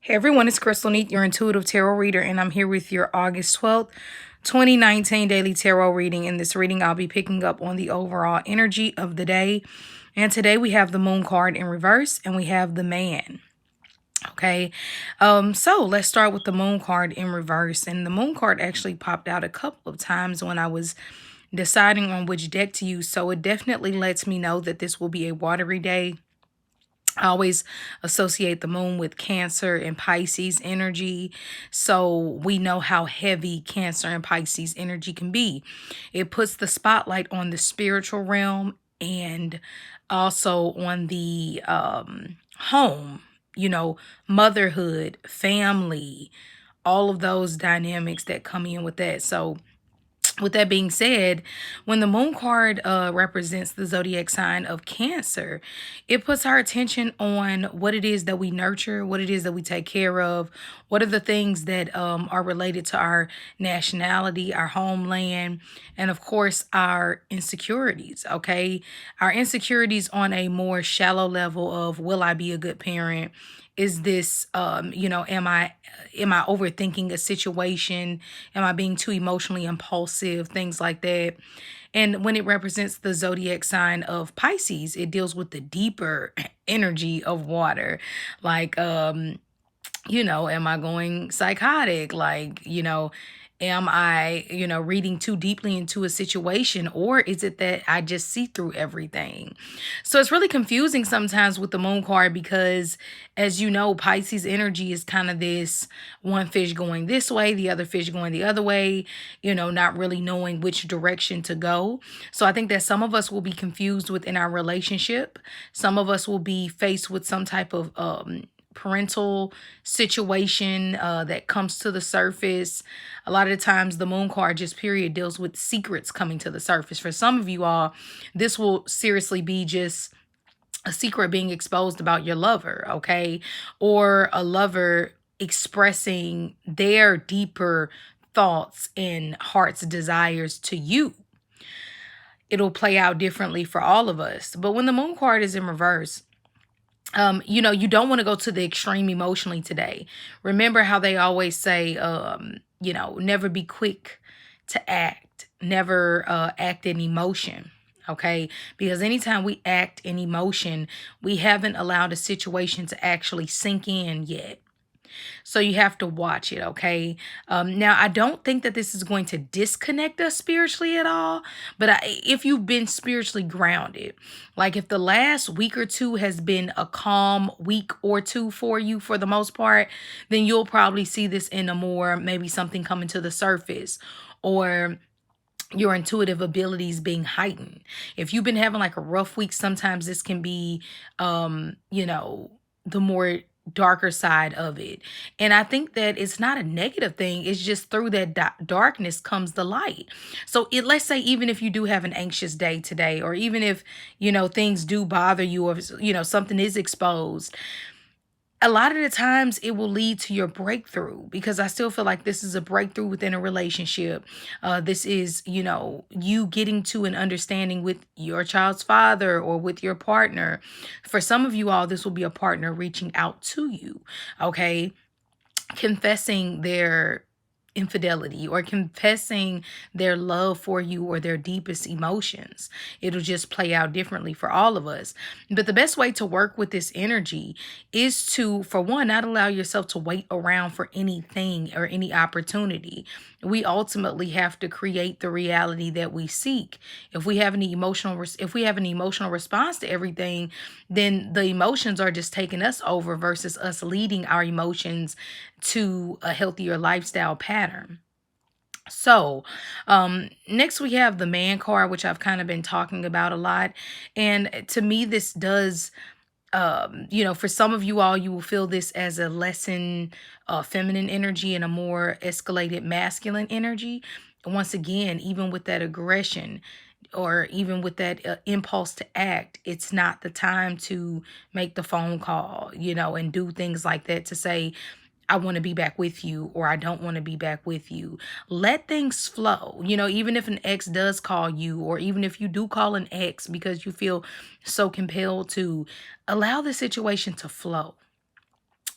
Hey everyone, it's Crystal Neat, your intuitive tarot reader, and I'm here with your August 12th, 2019 daily tarot reading. In this reading, I'll be picking up on the overall energy of the day. And today we have the Moon card in reverse and we have the Man. Okay, so let's start with the Moon card in reverse. And the Moon card actually popped out a couple of times when I was deciding on which deck to use. So it definitely lets me know that this will be a watery day. I always associate the moon with Cancer and Pisces energy. So we know how heavy Cancer and Pisces energy can be. It puts the spotlight on the spiritual realm and also on the home, motherhood, family, all of those dynamics that come in with that. So with that being said, when the Moon card represents the zodiac sign of Cancer, it puts our attention on what it is that we nurture, what it is that we take care of, what are the things that are related to our nationality, our homeland, and of course, our insecurities, okay? Our insecurities on a more shallow level of, will I be a good parent? Is this am I overthinking a situation? Am I being too emotionally impulsive? Things like that. And when it represents the zodiac sign of Pisces, it deals with the deeper energy of water. Like am I going psychotic? Like, am I, reading too deeply into a situation, or is it that I just see through everything? So it's really confusing sometimes with the Moon card because, as you know, Pisces energy is kind of this one fish going this way, the other fish going the other way, not really knowing which direction to go. So I think that some of us will be confused within our relationship. Some of us will be faced with some type of parental situation that comes to the surface. A lot of the times the Moon card just period deals with secrets coming to the surface. For some of you all, this will seriously be just a secret being exposed about your lover, okay? Or a lover expressing their deeper thoughts and heart's desires to you. It'll play out differently for all of us. But when the Moon card is in reverse, you don't want to go to the extreme emotionally today. Remember how they always say, never be quick to act, never act in emotion. Okay, because anytime we act in emotion, we haven't allowed a situation to actually sink in yet. So you have to watch it, okay? Now, I don't think that this is going to disconnect us spiritually at all, but if you've been spiritually grounded, like if the last week or two has been a calm week or two for you for the most part, then you'll probably see this in a more, maybe something coming to the surface, or your intuitive abilities being heightened. If you've been having like a rough week, sometimes this can be, the more darker side of it. And I think that it's not a negative thing. It's just through that darkness comes the light. So let's say, even if you do have an anxious day today, or even if, things do bother you, or, something is exposed, a lot of the times it will lead to your breakthrough, because I still feel like this is a breakthrough within a relationship. This is, you getting to an understanding with your child's father or with your partner. For some of you all, this will be a partner reaching out to you, okay? Confessing their infidelity or confessing their love for you or their deepest emotions. It'll just play out differently for all of us. But the best way to work with this energy is to, for one, not allow yourself to wait around for anything or any opportunity. We ultimately have to create the reality that we seek. If we have an emotional response to everything, then the emotions are just taking us over versus us leading our emotions to a healthier lifestyle pattern. So, next we have the Man card, which I've kind of been talking about a lot. And to me, this does, for some of you all, you will feel this as a lesson, feminine energy and a more escalated masculine energy. Once again, even with that aggression, or even with that impulse to act, it's not the time to make the phone call, and do things like that to say, I want to be back with you, or I don't want to be back with you. Let things flow. Even if an ex does call you, or even if you do call an ex because you feel so compelled to, allow the situation to flow.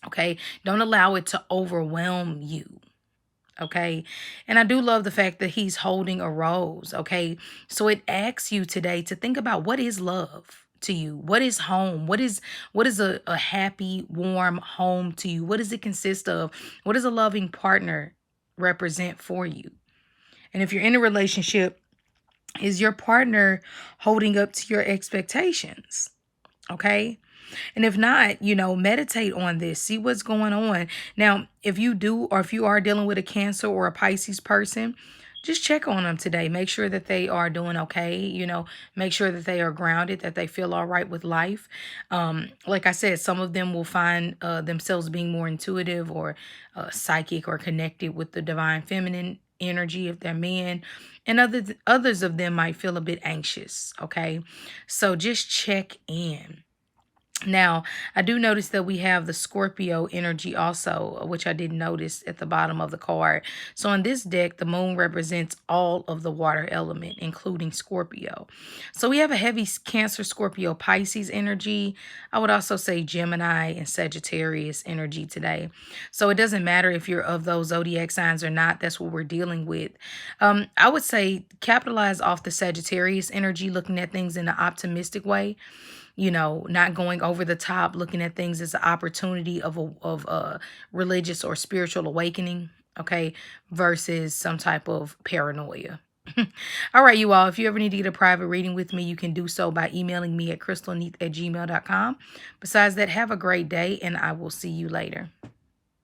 Okay. Don't allow it to overwhelm you. Okay. And I do love the fact that he's holding a rose. Okay. So it asks you today to think about, what is love to you? What is home? What is a happy, warm home to you? What does it consist of? What does a loving partner represent for you? And if you're in a relationship, is your partner holding up to your expectations? Okay. And if not, meditate on this, see what's going on. Now, if you do, or if you are dealing with a Cancer or a Pisces person, just check on them today. Make sure that they are doing okay. Make sure that they are grounded, that they feel all right with life. Like I said, some of them will find themselves being more intuitive or psychic or connected with the divine feminine energy if they're men, and others of them might feel a bit anxious. Okay, so just check in. Now, I do notice that we have the Scorpio energy also, which I didn't notice at the bottom of the card. So on this deck, the moon represents all of the water element, including Scorpio. So we have a heavy Cancer, Scorpio, Pisces energy. I would also say Gemini and Sagittarius energy today. So it doesn't matter if you're of those zodiac signs or not. That's what we're dealing with. I would say capitalize off the Sagittarius energy, looking at things in an optimistic way, not going over the top, looking at things as an opportunity of a religious or spiritual awakening, okay, versus some type of paranoia. All right, you all, if you ever need to get a private reading with me, you can do so by emailing me at crystalneath@gmail.com. Besides that, have a great day, and I will see you later.